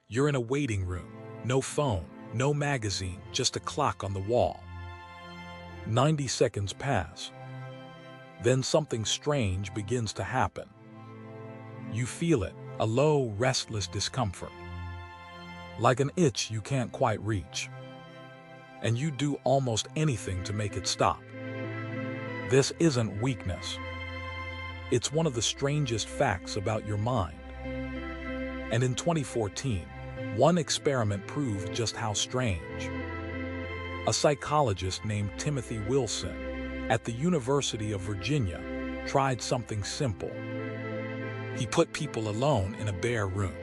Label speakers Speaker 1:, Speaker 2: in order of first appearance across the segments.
Speaker 1: You're in a waiting room, no phone, no magazine, just a clock on the wall. 90 seconds pass. Then something strange begins to happen. You feel it, a low, restless discomfort. Like an itch you can't quite reach. And you do almost anything to make it stop. This isn't weakness. It's one of the strangest facts about your mind. And in 2014, one experiment proved just how strange. A psychologist named Timothy Wilson at the University of Virginia tried something simple. He put people alone in a bare room.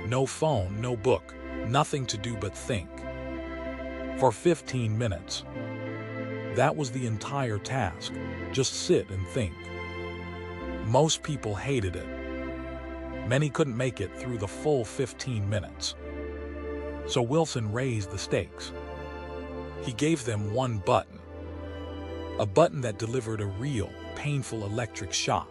Speaker 1: No phone, no book, nothing to do but think. For 15 minutes. That was the entire task. Just sit and think. Most people hated it. Many couldn't make it through the full 15 minutes. So Wilson raised the stakes. He gave them one button. A button that delivered a real, painful electric shock.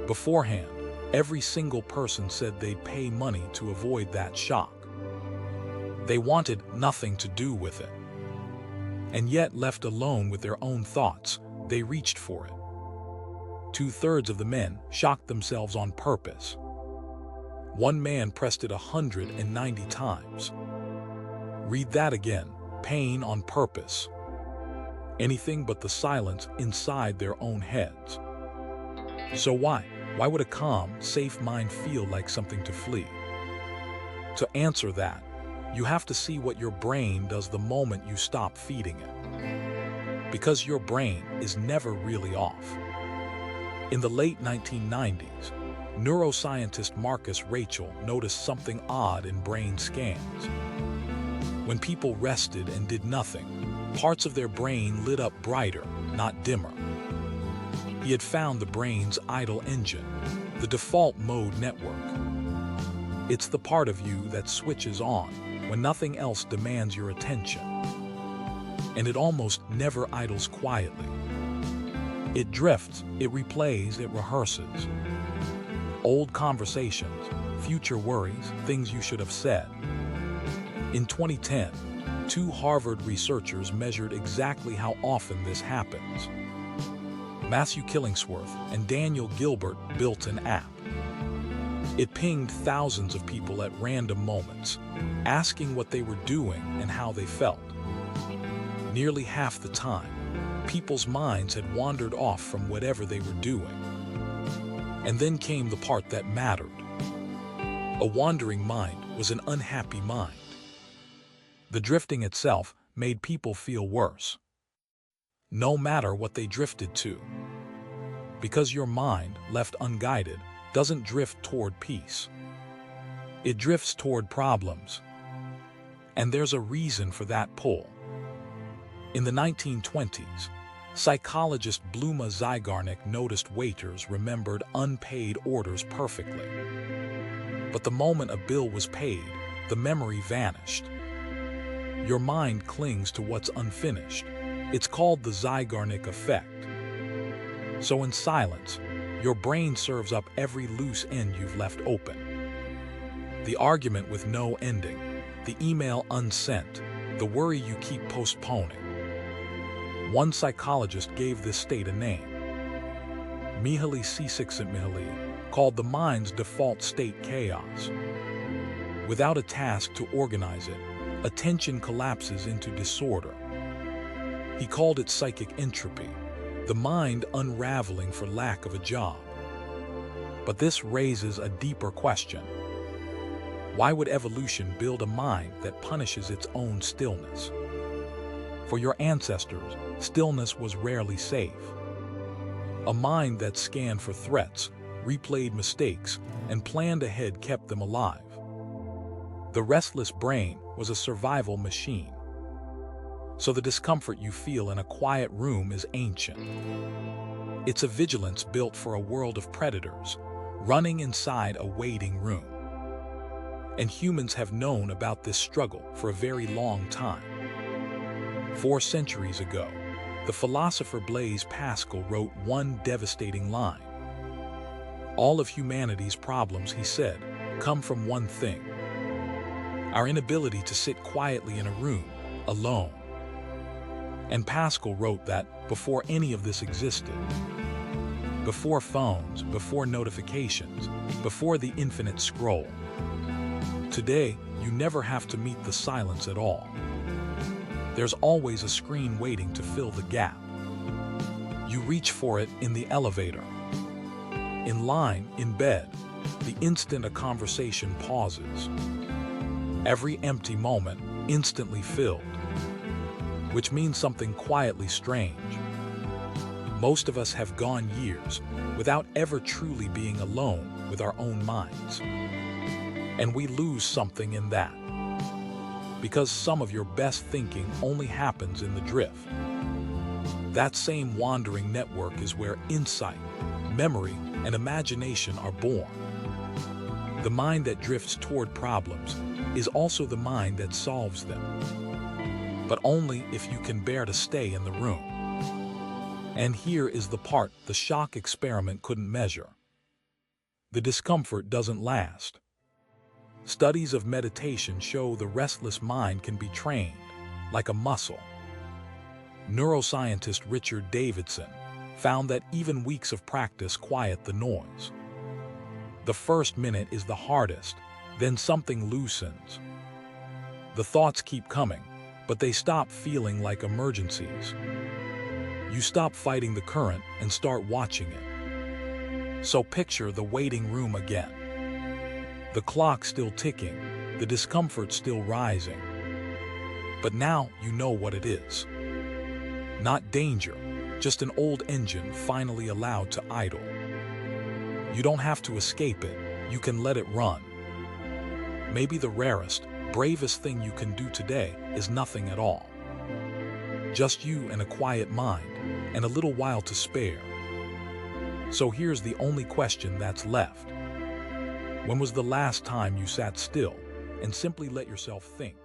Speaker 1: Beforehand, every single person said they'd pay money to avoid that shock. They wanted nothing to do with it. And yet, left alone with their own thoughts, they reached for it. 2/3 of the men shocked themselves on purpose. One man pressed it 190 times. Read that again. Pain on purpose. Anything but the silence inside their own heads. So why? Why would a calm, safe mind feel like something to flee? To answer that, you have to see what your brain does the moment you stop feeding it. Because your brain is never really off. In the late 1990s, neuroscientist Marcus Rachel noticed something odd in brain scans. When people rested and did nothing, parts of their brain lit up brighter, not dimmer. He had found the brain's idle engine, the default mode network. It's the part of you that switches on when nothing else demands your attention. And it almost never idles quietly. It drifts, it replays, it rehearses. Old conversations, future worries, things you should have said. In 2010, 2 Harvard researchers measured exactly how often this happens. Matthew Killingsworth and Daniel Gilbert built an app. It pinged thousands of people at random moments, asking what they were doing and how they felt. Nearly half the time, people's minds had wandered off from whatever they were doing. And then came the part that mattered. A wandering mind was an unhappy mind. The drifting itself made people feel worse. No matter what they drifted to. Because your mind, left unguided, doesn't drift toward peace. It drifts toward problems. And there's a reason for that pull. In the 1920s, psychologist Bluma Zygarnik noticed waiters remembered unpaid orders perfectly. But the moment a bill was paid, the memory vanished. Your mind clings to what's unfinished. It's called the Zygarnik effect. So in silence, your brain serves up every loose end you've left open. The argument with no ending, the email unsent, the worry you keep postponing. One psychologist gave this state a name. Mihaly Csikszentmihalyi called the mind's default state chaos. Without a task to organize it, attention collapses into disorder. He called it psychic entropy, the mind unraveling for lack of a job. But this raises a deeper question. Why would evolution build a mind that punishes its own stillness? For your ancestors, stillness was rarely safe. A mind that scanned for threats, replayed mistakes, and planned ahead kept them alive. The restless brain was a survival machine. So the discomfort you feel in a quiet room is ancient. It's a vigilance built for a world of predators, running inside a waiting room. And humans have known about this struggle for a very long time. 4 centuries ago, the philosopher Blaise Pascal wrote one devastating line. All of humanity's problems, he said, come from one thing: our inability to sit quietly in a room, alone. And Pascal wrote that before any of this existed, before phones, before notifications, before the infinite scroll, today you never have to meet the silence at all. There's always a screen waiting to fill the gap. You reach for it in the elevator, in line, in bed, the instant a conversation pauses. Every empty moment instantly filled, which means something quietly strange. Most of us have gone years without ever truly being alone with our own minds. And we lose something in that, because some of your best thinking only happens in the drift. That same wandering network is where insight, memory, and imagination are born. The mind that drifts toward problems is also the mind that solves them, but only if you can bear to stay in the room. And here is the part the shock experiment couldn't measure. The discomfort doesn't last. Studies of meditation show the restless mind can be trained, like a muscle. Neuroscientist Richard Davidson found that even weeks of practice quiet the noise. The first minute is the hardest, then something loosens. The thoughts keep coming, but they stop feeling like emergencies. You stop fighting the current and start watching it. So picture the waiting room again. The clock still ticking, the discomfort still rising. But now you know what it is. Not danger, just an old engine finally allowed to idle. You don't have to escape it, you can let it run. Maybe the rarest, bravest thing you can do today is nothing at all. Just you and a quiet mind, and a little while to spare. So here's the only question that's left. When was the last time you sat still and simply let yourself think?